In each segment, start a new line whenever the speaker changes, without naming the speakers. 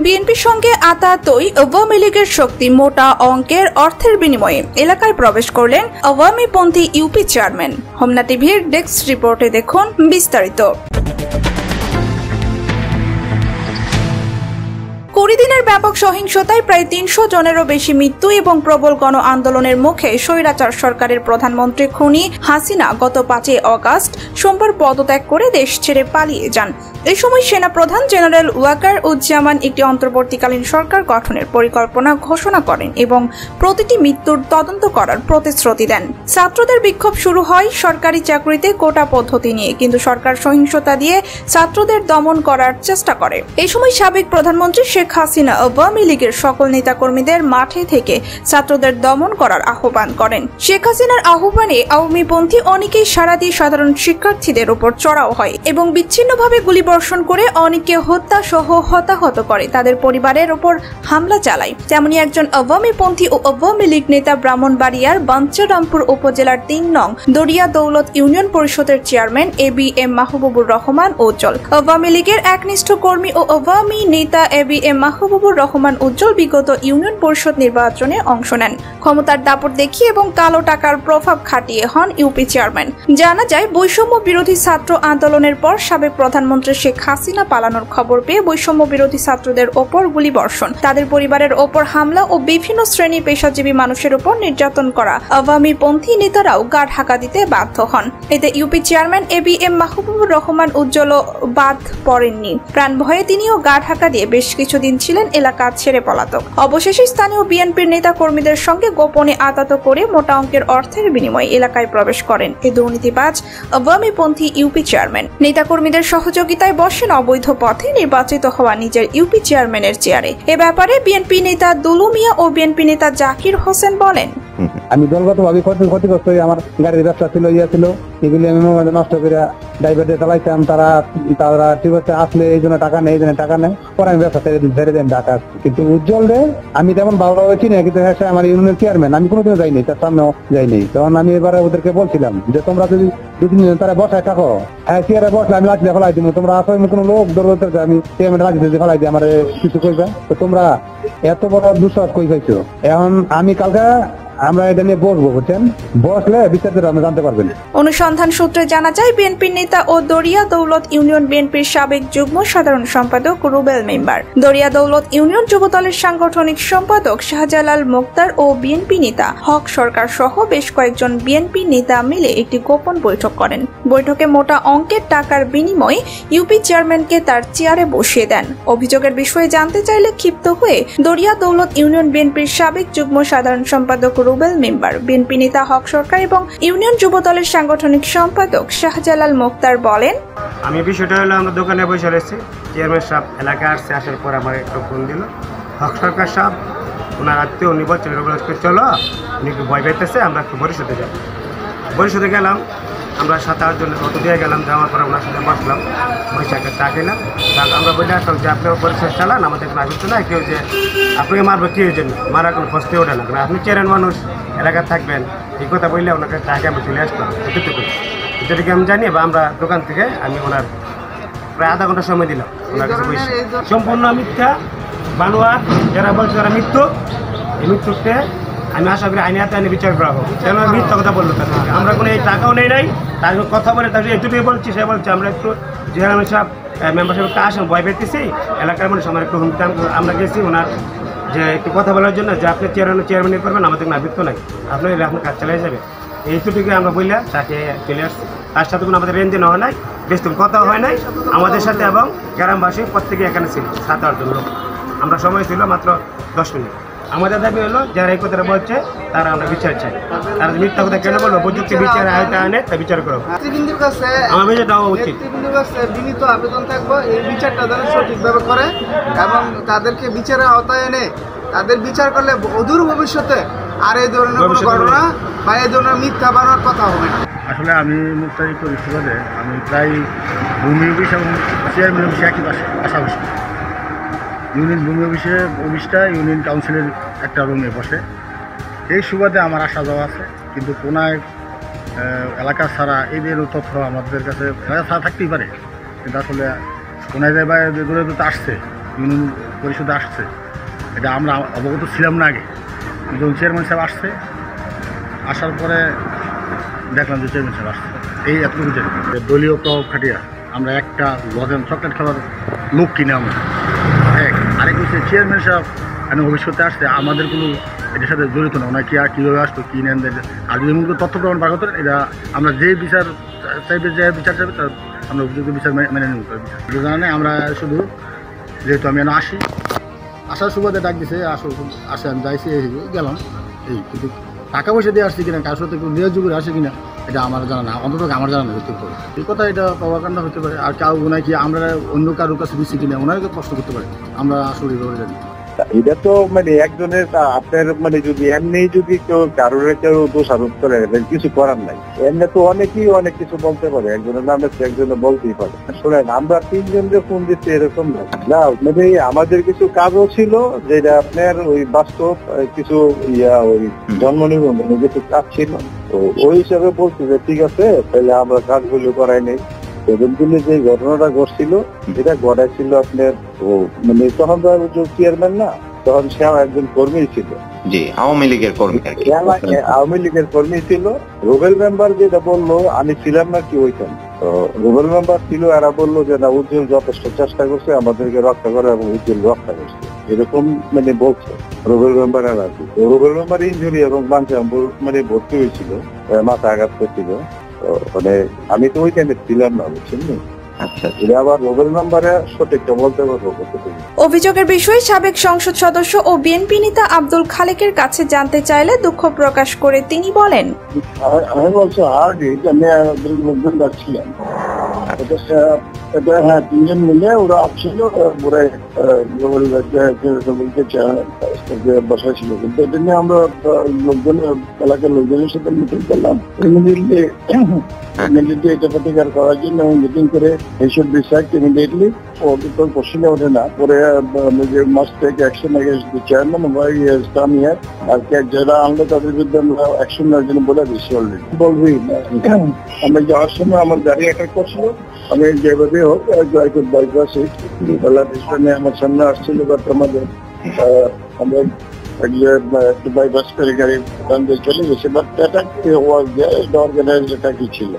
বিএনপির সঙ্গে আতাতই আওয়ামী লীগের শক্তি মোটা অঙ্কের অর্থের বিনিময়ে এলাকায় প্রবেশ করলেন আওয়ামীপন্থী ইউপি চেয়ারম্যান। হোমনা টিভির ডেস্ক রিপোর্টে দেখুন বিস্তারিত। 20 দিনের ব্যাপক সহিংসতায় প্রায় 300 জনেরও বেশি মৃত্যু এবং প্রবল গণ আন্দোলনের মুখে স্বৈরাচার সরকারের প্রধানমন্ত্রী খুনি হাসিনা গত 5 আগস্ট সোমবার পদত্যাগ করে দেশ ছেড়ে পালিয়ে যান। এই সময় সেনাপ্রধান জেনারেল ওয়াকার উজ্জামান একটি অন্তর্বর্তীকালীন সরকার গঠনের পরিকল্পনা ঘোষণা করেন এবং প্রতিটি মৃত্যুর তদন্ত করার প্রতিশ্রুতি দেন। ছাত্রদের বিক্ষোভ শুরু হয় সরকারি চাকরিতে কোটা পদ্ধতি নিয়ে, কিন্তু সরকার সহিংসতা দিয়ে ছাত্রদের দমন করার চেষ্টা করে। এই সময় সাবেক প্রধানমন্ত্রী শেখ হাসিনা আওয়ামী লীগের সকল নেতাকর্মীদের মাঠে থেকে ছাত্রদের দমন করার আহ্বান করেন। শেখ হাসিনার আহ্বানে আওয়ামীপন্থী অনেকেই সাড়া দিয়ে সাধারণ শিক্ষার্থীদের উপর চড়াও হয় এবং বিচ্ছিন্নভাবে গুলিবর্ষণ করে অনেককে হত্যা সহ হতাহত করে, তাদের পরিবারের উপর হামলা চালায়। তেমনি একজন আওয়ামীপন্থী ও আওয়ামী লীগ নেতা ব্রাহ্মণবাড়িয়ার বাঞ্ছারামপুর উপজেলার 3 নং দরিয়া দৌলত ইউনিয়ন পরিষদের চেয়ারম্যান ABM মাহবুবুর রহমান উজ্জ্বল, আওয়ামী লীগের একনিষ্ঠ কর্মী ও আওয়ামী নেতা ABM মাহবুবুর রহমান উজ্জ্বল বিগত ইউনিয়ন পরিষদ নির্বাচনে অংশ নেন। ক্ষমতার দাপট দেখিয়ে এবং কালো টাকার প্রভাব খাটিয়ে হন ইউপি চেয়ারম্যান। জানা যায়, বৈষম্য বিরোধী ছাত্র আন্দোলনের পর সাবেক প্রধানমন্ত্রী শেখ হাসিনা পালানোর খবর পেয়ে বৈষম্য বিরোধী ছাত্রদের ওপর গুলিবর্ষণ, তাদের পরিবারের ওপর হামলা ও বিভিন্ন শ্রেণী পেশাজীবী মানুষের উপর নির্যাতন করা আওয়ামীপন্থী নেতারাও গা ঢাকা দিতে বাধ্য হন। এতে UP chairman ABM Mahbubur Rahman উজ্জ্বলও বাদ পড়েননি। প্রাণ ভয়ে তিনিও গা ঢাকা দিয়ে বেশ কিছুদিন ছিলেন এলাকা ছেড়ে পলাতক। অবশেষে স্থানীয় বিএনপির নেতা কর্মীদের সঙ্গে গোপনে আতাত করে মোটা অঙ্কের অর্থের বিনিময়ে এলাকায় প্রবেশ করেন এই দুর্নীতিবাজ আওয়ামীপন্থী ইউপি চেয়ারম্যান। নেতা কর্মীদের সহযোগিতায় বসেন অবৈধ পথে নির্বাচিত হওয়া নিজের ইউপি চেয়ারম্যানের চেয়ারে। এ ব্যাপারে বিএনপি নেতা দুলু মিয়া ও বিএনপি নেতা জাকির হোসেন বলেন,
আমি দলগতভাবে ক্ষতিগ্রস্ত হয়ে আমার গাড়ির ব্যবসা ছিল, ছিল এগুলি আমি নষ্ট করে ড্রাইভার দিয়ে চালাইতাম। তারা ঠিক হচ্ছে আসলে এই জন্য টাকা নেই, পরে আমি ব্যবসা ছেড়ে দেন ঢাকা। কিন্তু উজ্জ্বল রে আমি তেমন ভালোভাবে চিনি, কিন্তু আমার ইউনিয়নের চেয়ারম্যান, আমি কোনোদিনও যাইনি, তার সামনেও যাইনি। তখন আমি এবারে ওদেরকে বলছিলাম যে তোমরা যদি 2-3 দিন তারা বসায় থাকো, হ্যাঁ চেয়ারে বসলে আমি লাঠি ফেলাই দিব, তোমরা আসো কোনো লোক দৌড়তে আমি চেয়ারম্যান লাঠি ফেলাই দিই, আমার কিছু কইবা, তো তোমরা এত বড় দুঃসাহস কই পাইছো। এখন আমি কালকে আমরা এটা নিয়ে বসবো, বুঝছেন, বসলে বিস্তারিত আমরা জানতে পারবেন।
অনুসন্ধান সূত্রে জানা যায়, বিএনপির নেতা ও দরিয়া দৌলত ইউনিয়ন বিএনপির সাবেক যুগ্ম সাধারণ সম্পাদক রুবেল মেম্বার, দরিয়া দৌলত ইউনিয়ন যুবদলের সাংগঠনিক সম্পাদক শাহজালাল মোক্তার ও বিএনপি নেতা হক সরকার সহ বেশ কয়েকজন বিএনপি নেতা মিলে একটি গোপন বৈঠক করেন। বৈঠকে মোটা অঙ্কের টাকার বিনিময়ে ইউপি চেয়ারম্যানকে তার চেয়ারে বসিয়ে দেন। অভিযোগের বিষয়ে জানতে চাইলে ক্ষিপ্ত হয়ে দরিয়া দৌলত ইউনিয়ন বিএনপির সাবেক যুগ্ম সাধারণ সম্পাদক রুবেল মেম্বার, বিএনপি নেতা হক সরকার এবং ইউনিয়ন যুবদলের সাংগঠনিক সম্পাদক শাহজালাল মোক্তার বলেন,
আমি বিষয়টা হলো আমরা দোকানে বসে রয়েছি, চেয়ারম্যান সাহেব এলাকায় আসছে, আসার পর আমার একটা ফোন দিল হক সরকার সাহেব, ওনার আত্মীয় উনি বলছেন চলো উনি একটু ভয় পাইতেছে, আমরা একটু বরিশালে যাব। বরিশালে গেলাম, আমরা 7-8 জন অটো দিয়ে গেলাম, যাওয়ার পর ওনার সাথে বসলাম, বসে একটা চা খেলাম। আমরা বলে আসলাম যে আপনি পরিচয় চালান, আমাদের কোনো আগ্রহ নাই, কেউ যে আপনাকে মারবে কি জন্য, মারা কোনো ফস্তে ওঠে না, কারণ আপনি চেয়ারেন মানুষ, এলাকায় থাকবেন, এই কথা বললে ওনাকে চাকে আমি চলে আসলাম। যেটাকে আমি জানি বা আমরা দোকান থেকে আমি ওনার প্রায় আধা ঘন্টা সময় দিলাম, ওনার কাছে বসে সম্পূর্ণ মিথ্যা বানোয়া যারা বলছে তারা মৃত্যু, এই মৃত্যুতে আমি আশা করি আইনে হাতে বিচার করা হোক। কেন মিথ্যা কথা বললো তার, আমরা কোনো এই টাকাও নেই নাই, তার কথা বলে তার এটুকুই বলছি, সে বলছে আমরা একটু চেয়ারম্যান সাহেব মেম্বার সাহেবকে আসেন, ভয় পেতেছি, এলাকার মানুষ আমার একটু হুমকি। আমরা গেছি ওনার যে একটু কথা বলার জন্য যে আপনি চেয়ারম্যান করবেন, আমাদের কোনো আবৃত্ত নাই, আপনার কাজ চালিয়ে যাবে, এইটুকুই আমরা বললাম, তাকে চলে আসছি। তার সাথে কোনো আমাদের রেঞ্জে নেওয়া নাই, বেশ কথা হয় নাই আমাদের সাথে, এবং গ্রামবাসী প্রত্যেকে এখানে ছিল 7-8 জন লোক। আমরা সময় ছিল মাত্র 10 মিনিট। আমাদের দাবি হলো যারা এই কথাটা বলছে তারা আমরা বিচার চাই, তারা মিথ্যা কথা কেন বলবো, উপযুক্ত বিচার আয়তা আনে তা বিচার করবো। আমার বিচার দেওয়া উচিত।
বিনীত আবেদন থাকবো এই বিচারটা যেন সঠিকভাবে করে এবং তাদেরকে বিচারের আওতায় এনে তাদের বিচার করলে অদূর ভবিষ্যতে আর এই ধরনের ঘটনা বা এই ধরনের মিথ্যা বানানোর কথা হবে না।
আসলে আমি মুক্তারি পরিষদে আমি প্রায় ভূমি অফিস এবং চেয়ারম্যান অফিসে একই পাশাপাশি ইউনিয়ন ভূমি অফিসটা ইউনিয়ন কাউন্সিলের একটা রুমে বসে। এই সুবাদে আমার আসা যাওয়া আছে, কিন্তু কোনায় এলাকা ছাড়া এদের তথ্য আমাদের কাছে এলাকা ছাড়া থাকতেই পারে, কিন্তু আসলে কোনায় যায় বা দূরে দূরে আসছে ইউনিয়ন পরিষদে আসছে এটা আমরা অবগত ছিলাম না আগে। যখন চেয়ারম্যান সাহেব আসছে, আসার পরে দেখলাম যে চেয়ারম্যান সাহেব আসছে, এই এতটুকু জানি। দলীয় প্রভাব খাটিয়া আমরা একটা লজেন চকলেট খাওয়ার লোক কিনে আমরা আরেক হচ্ছে চেয়ারম্যান সাহেব আমি ভবিষ্যতে আসছে, আমাদের কোনো এটার সাথে জড়িত না। ওনার কীভাবে আসতো কী নেন, আর যদি মূলত তথ্য প্রমাণ পাক হতেন, এটা আমরা যে বিচার চাইবে, যে বিচার চাইবে তার আমরা উপযুক্ত বিচার মেনে নিব। বিচার জানা আমরা শুধু যেহেতু আমি আসি, আসার সুবাদে ডাক দিছে, আসে আমি যাইছি, গেলাম এই। কিন্তু টাকা পয়সা দিয়ে আসছি কিনা, কার সাথে কেউ নিয়োগ করে আসে কিনা এটা আমার জানা না, অন্তত আমার জানা হতে পারে। এই কথা এটা প্রভাকাণ্ড হতে পারে। আর কেউ ওনায় কি আমরা অন্য কারোর কাছে দিচ্ছি কিনা ওনাকে প্রশ্ন করতে পারে, আমরা আসলে এভাবে জানি।
এটা তো একজনের আপনার যদি এমনি যদি কেউ দোষারোপ করে কিছু করার নাই। এমনি তো অনেকেই অনেক কিছু বলতে পারে, একজনের নামে একজনে বলতেই পারে। শোনেন, আমরা 3 জনকে ফোন দিচ্ছি এরকম না, আমাদের কিছু কাজও ছিল যেটা আপনার ওই বাস্তব কিছু ওই জন্ম নিবন্ধনে কিছু কাজ ছিল। তো ওই হিসাবে বলছি যে ঠিক আছে, তাহলে আমরা কাজগুলো করাই নেই। সেদিনগুলি যে ঘটনাটা ঘটছিল এটা ঘটাইছিল আপনার তখন তো চেয়ারম্যান না, তখন সে একজন কর্মী ছিল,
জি আওয়ামী লীগের কর্মী,
আওয়ামী লীগের কর্মী ছিল। রুবেল মেম্বার যেটা বললো, আমি ছিলাম না কি ওইখানে, তো রুবেল মেম্বার ছিল, এরা বললো যে না, উজ্জ্বল যথেষ্ট চেষ্টা করছে আমাদেরকে রক্ষা করে এবং উজ্জ্বল রক্ষা করছে, এরকম বলছে রুবেল মেম্বার। আর কি রুবেল মেম্বার ইনজুরি এবং ভর্তি হয়েছিল, মাথা আঘাত করছিল। আমি তো ওই টাইমে ছিলাম না, বুঝছেন।
অভিযোগের বিষয়ে সাবেক সংসদ সদস্য ও বিএনপি নেতা আব্দুল খালেকের কাছে জানতে চাইলে দুঃখ প্রকাশ করে তিনি বলেন,
আমি বলছি লোকজন যাচ্ছিলাম, হ্যাঁ 3 জন মিলে ওরা আসছিল, বসা ছিল। কিন্তু এটা নিয়ে আমরা এলাকার লোকজনের সাথে মিটিং করলাম, ইমিডিয়েটলি এটা প্রতিকার করার জন্য মিটিং করে এইসব বিষয় ইমিডিয়েটলি কোশ্চেনে ওঠে না। পরে must take action against the chairman why he has come here. আর যারা আনলো তাদের বিরুদ্ধে আমরা অ্যাকশন নেওয়ার জন্য বলে দিচ্ছি অলরেডি। বলবি আমরা যাওয়ার সময় আমার গাড়ি অ্যাটাক করছিল, আমি যেভাবে হোক বাইপাস আমার সামনে আসছিল, বাট আমাদের আমরা একটু বাইপাস করে গাড়ি চলে গেছে। বাট অ্যাটাক ওয়াজ দেয়ার, এটা অর্গানাইজড অ্যাটাকই ছিল।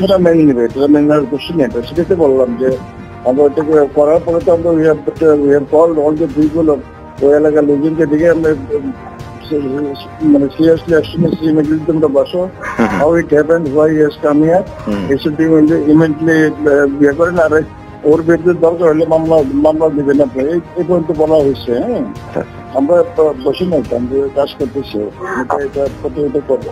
এটা মেনে নেবে, এটা মেনে নেওয়ার কোশ্চেন এটা। সেটাতে বললাম যে আমরা ওইটাকে করার পরে তো আমরা অল যে দুইগুলো ওই এলাকার লোকজনকে দিকে আমরা seriously action is immediately তোমরা বসো, how it happened, why he has come here, it should be immediately বিয়ে করেন। আর ওর বিরুদ্ধে দরকার হলে মামলা দিবেন আপনি, এই পর্যন্ত বলা হয়েছে। হ্যাঁ, আমরা বসে নাই, আমরা কাজ করতেছি, এটা করবো।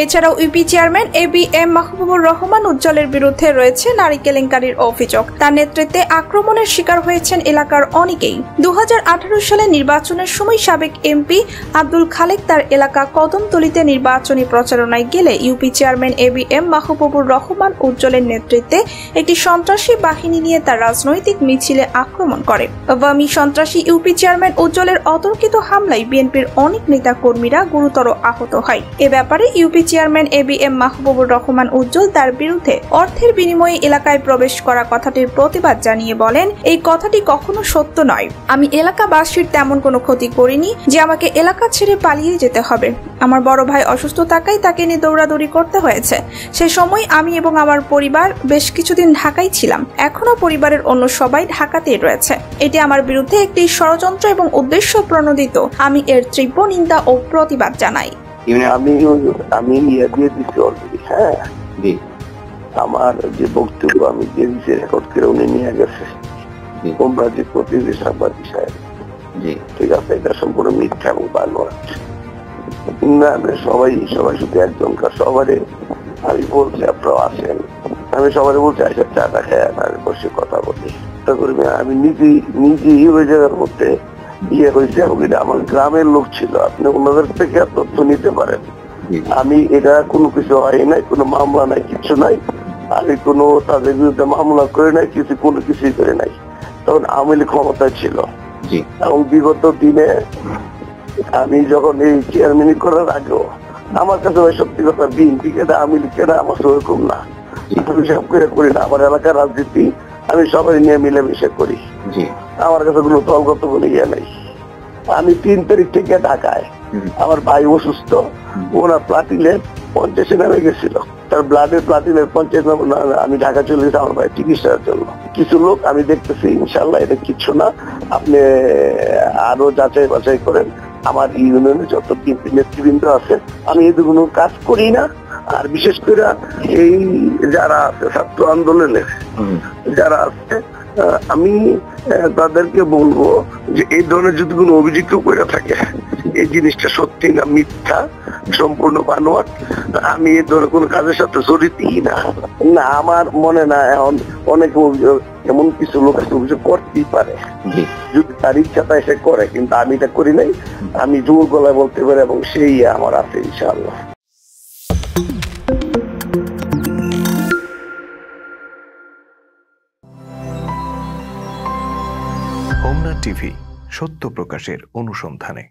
এছাড়াও UP chairman ABM Mahbubur Rahman উজ্জ্বলের বিরুদ্ধে রয়েছে নারী কেলেঙ্কারির অভিযোগ। তার নেতৃত্বে আক্রমণের শিকার হয়েছেন এলাকার অনেকেই। 2018 সালে নির্বাচনের সময় সাবেক এমপি আব্দুল খালেক তার এলাকা কদমতলীতে নির্বাচনী প্রচারণায় গেলে UP chairman ABM Mahbubur Rahman উজ্জ্বলের নেতৃত্বে একটি সন্ত্রাসী বাহিনী নিয়ে তার রাজনৈতিক মিছিলে আক্রমণ করে। আওয়ামী সন্ত্রাসী ইউপি চেয়ারম্যান উজ্জ্বলের অতর্কিত হামলায় বিএনপির অনেক নেতা কর্মীরা গুরুতর আহত হয়। এ ব্যাপারে UP chairman ABM Mahbubur Rahman Ujjwal তার বিরুদ্ধে অর্থের বিনিময়ে এলাকায় প্রবেশ করা কথাটির প্রতিবাদ জানিয়ে বলেন, এই কথাটি কখনো সত্য নয়। আমি এলাকাবাসীর তেমন কোনো ক্ষতি করিনি যে আমাকে এলাকা ছেড়ে পালিয়ে যেতে হবে। আমার বড় ভাই অসুস্থ থাকায় তাকে নিয়ে দৌড়াদৌড়ি করতে হয়েছে। সে সময় আমি এবং আমার পরিবার বেশ কিছুদিন ঢাকায় ছিলাম। এখনো পরিবারের অন্য সবাই ঢাকাতেই রয়েছে। এটি আমার বিরুদ্ধে একটি ষড়যন্ত্র এবং উদ্দেশ্য প্রণোদিত। আমি এর তীব্র নিন্দা ও প্রতিবাদ জানাই।
আমি ইয়ে দিয়ে দিচ্ছি অলরেডি। হ্যাঁ, আমার যে বক্তব্য আমি দিয়ে দিচ্ছি রেকর্ড করে উনি নিয়ে গেছে। তোমরা যে প্রতিনিধি সাংবাদিক সাহেব, ঠিক আছে, এটা সম্পূর্ণ মিথ্যা এবং বানোয়াট। সবাই শুধু একজনকার, সবারই আমি বলছি আপনারা আসেন, আমি সবাই বলছি আসে চাটা খেয়ে আমি বসে কথা বলি। আমি নিজেই ওই জায়গার মধ্যে ইয়ে হয়েছে এবং এটা আমার গ্রামের লোক ছিল, আপনি ওনাদের থেকে তথ্য নিতে পারেন। আমি এটা কোনো কিছু হয় নাই, কোনো মামলা নাই, কিছু নাই। আমি কোনো তাদের বিরুদ্ধে মামলা করে নাই, কোনো কিছুই করে নাই। তখন আওয়ামী লীগ ক্ষমতায় ছিল এবং বিগত দিনে আমি যখন এই চেয়ারম্যান করার আগেও আমার কাছে ওই সত্যি কথা বিএনপি কেনা আওয়ামী লীগ কেনা আমার সেরকম না। আমি সব করে করি না, আমার এলাকার রাজনীতি আমি সবাই নিয়ে মিলেমিশে করি। আমার কাছে কোনো দলগত কোনো ইয়ে নেই। আমি 3 তারিখ থেকে ঢাকায়, আমার ভাই অসুস্থ, ওনার প্লাটিলেট 50 নামে গেছিল, তার ব্লাডের প্লাটিলেট 50 আমি ঢাকা চলে গেছি আমার ভাই চিকিৎসার জন্য। কিছু লোক আমি দেখতেছি, ইনশাল্লাহ এটা কিছু না, আপনি আরো যাচাই বাছাই করেন। আমার ইউনিয়নে যত নেতৃবৃন্দ আছে, আমি এদের কোনো কাজ করি না। আর বিশেষ করে এই যারা আছে ছাত্র আন্দোলনের যারা আছে, আমি তাদেরকে বলবো যে এই ধরনের যদি কোনো অভিযোগ করে থাকে, এই জিনিসটা সত্যি না মিথ্যা, সম্পূর্ণ বানোয়াট। আমি এই ধরনের কোনো কাজের সাথে জড়িতই না। না, আমার মনে না এখন অনেক অভিযোগ, এমন কিছু লোক আছে অভিযোগ করতেই পারে, যদি তার ইচ্ছা তাই সে করে, কিন্তু আমি এটা করি নাই। আমি জোর গলায় বলতে পারি এবং সেই আমার আছে ইনশাআল্লাহ।
হোমনা টিভি, সত্য প্রকাশের অনুসন্ধানে।